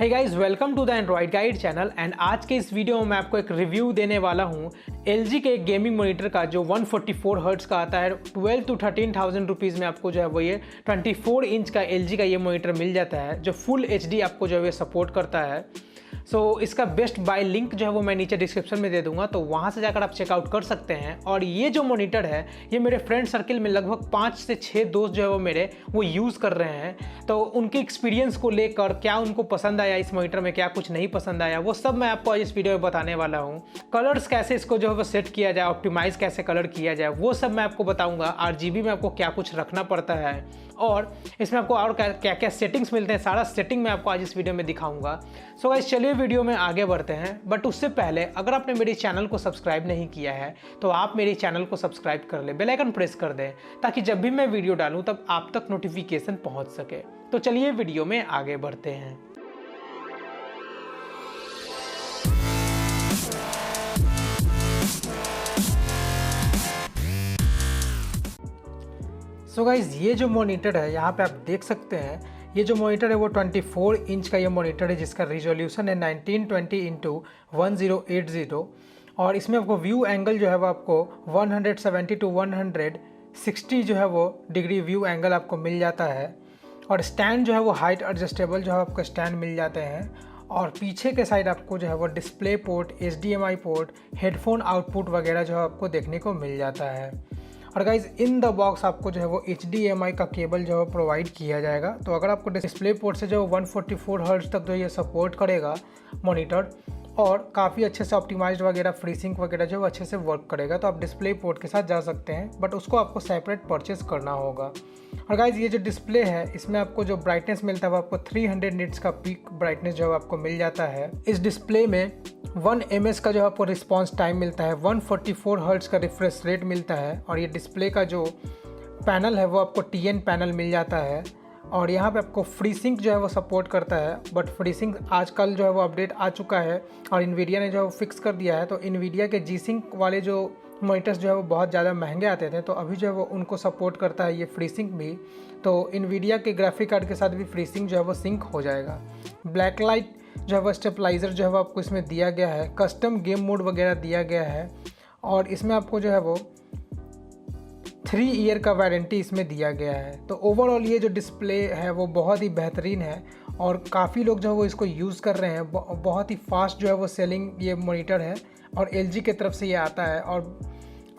Hey guys, welcome to the Android guide channel. And आज के इस वीडियो में मैं आपको एक रिव्यू देने वाला हूँ LG के एक गेमिंग मॉनिटर का जो 144 हर्ट्ज का आता है। 12 to 13,000 रुपीज़ में आपको जो है वो ये 24 इंच का LG का ये मॉनिटर मिल जाता है जो फुल HD आपको जो है ये सपोर्ट करता है। इसका बेस्ट बाय लिंक जो है वो मैं नीचे डिस्क्रिप्शन में दे दूंगा, तो वहाँ से जाकर आप चेकआउट कर सकते हैं। और ये जो मॉनिटर है ये मेरे फ्रेंड सर्किल में लगभग 5 से 6 दोस्त जो है वो मेरे वो यूज़ कर रहे हैं। तो उनके एक्सपीरियंस को लेकर क्या उनको पसंद आया इस मॉनिटर में, क्या कुछ नहीं पसंद आया, वो सब मैं आपको इस वीडियो में बताने वाला हूँ। कलर्स कैसे इसको जो है वो सेट किया जाए, ऑप्टिमाइज़ कैसे कलर किया जाए, वो सब मैं आपको बताऊँगा। RGB में आपको क्या कुछ रखना पड़ता है और इसमें आपको और क्या क्या सेटिंग्स मिलते हैं, सारा सेटिंग मैं आपको आज इस वीडियो में दिखाऊंगा। सो गाइस, चलिए वीडियो में आगे बढ़ते हैं। बट उससे पहले अगर आपने मेरे चैनल को सब्सक्राइब नहीं किया है तो आप मेरे चैनल को सब्सक्राइब कर ले, बेल आइकन प्रेस कर दें ताकि जब भी मैं वीडियो डालूं तब आप तक नोटिफिकेशन पहुंच सके। तो चलिए वीडियो में आगे बढ़ते हैं। सो गाइज, ये जो मॉनिटर है यहाँ पे आप देख सकते हैं, ये जो मॉनिटर है वो 24 इंच का ये मॉनिटर है जिसका रिजोल्यूशन है 1920x1080 और इसमें आपको व्यू एंगल जो है वो आपको 170 to 160 जो है वो डिग्री व्यू एंगल आपको मिल जाता है। और स्टैंड जो है वो हाइट एडजस्टेबल जो है आपको स्टैंड मिल जाते हैं। और पीछे के साइड आपको जो है वो display port, HDMI port, headphone output वगैरह जो है आपको देखने को मिल जाता है। और गाइज, इन द बॉक्स आपको जो है वो HDMI का केबल जो है प्रोवाइड किया जाएगा। तो अगर आपको डिस्प्ले पोर्ट से जो 144 हर्ट्ज तक जो ये सपोर्ट करेगा मॉनिटर और काफ़ी अच्छे से ऑप्टिमाइज्ड वगैरह फ्री सिंक वगैरह जो अच्छे से वर्क करेगा, तो आप डिस्प्ले पोर्ट के साथ जा सकते हैं, बट उसको आपको सेपरेट परचेस करना होगा। और गाइज, ये जो डिस्प्ले है इसमें आपको जो ब्राइटनेस मिलता है वो आपको 300 निट्स का पीक ब्राइटनेस जो है आपको मिल जाता है। इस डिस्प्ले में 1 ms का जो आपको रिस्पॉन्स टाइम मिलता है, 144 हर्ट्ज का रिफ्रेश रेट मिलता है। और ये डिस्प्ले का जो पैनल है वो आपको TN पैनल मिल जाता है। और यहाँ पे आपको फ्री सिंक जो है वो सपोर्ट करता है, बट फ्री सिंक आजकल जो है वो अपडेट आ चुका है और इन्वीडिया ने जो है वो फिक्स कर दिया है। तो इन्वीडिया के G-Sync वाले जो मॉनिटर्स जो है वो बहुत ज़्यादा महंगे आते थे, तो अभी जो है वो उनको सपोर्ट करता है ये फ्री सिंक भी। तो इन्वीडिया के ग्राफिक कार्ड के साथ भी फ्री सिंक जो है वो सिंक हो जाएगा। ब्लैक लाइट जो है वो स्टेबलाइज़र जो है वो आपको इसमें दिया गया है, कस्टम गेम मोड वगैरह दिया गया है। और इसमें आपको जो है वो 3 ईयर का वारंटी इसमें दिया गया है। तो ओवरऑल ये जो डिस्प्ले है वो बहुत ही बेहतरीन है और काफ़ी लोग जो है वो इसको यूज़ कर रहे हैं। बहुत ही फास्ट जो है वो सेलिंग ये मॉनिटर है और LG की तरफ से ये आता है। और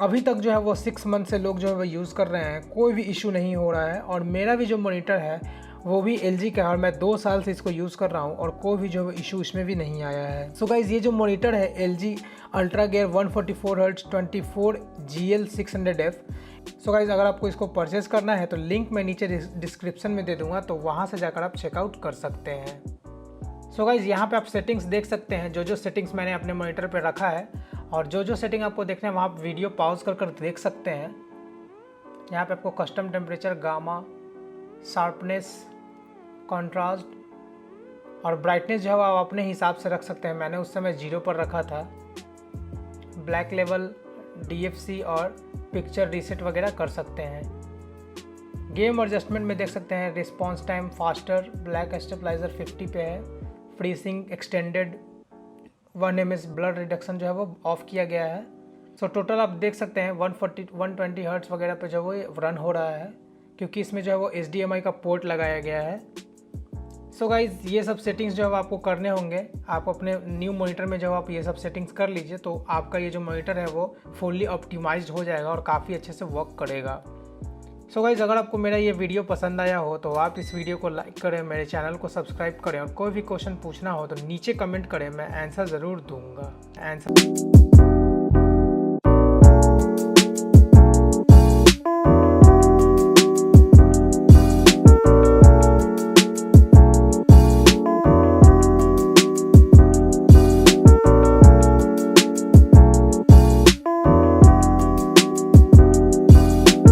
अभी तक जो है वो 6 मंथ से लोग जो है वो यूज़ कर रहे हैं, कोई भी इशू नहीं हो रहा है। और मेरा भी जो मॉनिटर है वो भी LG का है और मैं 2 साल से इसको यूज़ कर रहा हूँ और कोई भी जो इशू इसमें भी नहीं आया है। सो गाइज़, ये जो मॉनिटर है LG UltraGear 144 hertz 24GL600F। So guys, अगर आपको इसको परचेज़ करना है तो लिंक मैं नीचे डिस्क्रिप्शन में दे दूँगा, तो वहाँ से जाकर आप चेकआउट कर सकते हैं। सो गाइज़, यहाँ पे आप सेटिंग्स देख सकते हैं, जो सेटिंग्स मैंने अपने मॉनिटर पे रखा है। और जो सेटिंग आपको देखना है वहाँ आप वीडियो पॉज कर देख सकते हैं। यहाँ पे आपको custom temperature, gamma, sharpness, contrast और ब्राइटनेस जो है आप अपने हिसाब से रख सकते हैं। मैंने उस समय 0 पर रखा था। ब्लैक लेवल, DFC और पिक्चर रीसेट वगैरह कर सकते हैं। गेम एडजस्टमेंट में देख सकते हैं, response time faster, black stabilizer 50 पे है, free sync extended, 1 ms blur reduction जो है वो ऑफ किया गया है। सो टोटल आप देख सकते हैं 120 हर्ट्ज वगैरह पे जो वो रन हो रहा है, क्योंकि इसमें जो है वो HDMI का पोर्ट लगाया गया है। सो गाइज़, ये सब सेटिंग्स जो है आपको करने होंगे। आप अपने न्यू मॉनिटर में जो आप ये सब सेटिंग्स कर लीजिए, तो आपका ये जो मॉनिटर है वो फुल्ली ऑप्टिमाइज्ड हो जाएगा और काफ़ी अच्छे से वर्क करेगा। सो गाइज़, अगर आपको मेरा ये वीडियो पसंद आया हो तो आप इस वीडियो को लाइक करें, मेरे चैनल को सब्सक्राइब करें और कोई भी क्वेश्चन पूछना हो तो नीचे कमेंट करें, मैं आंसर ज़रूर दूँगा।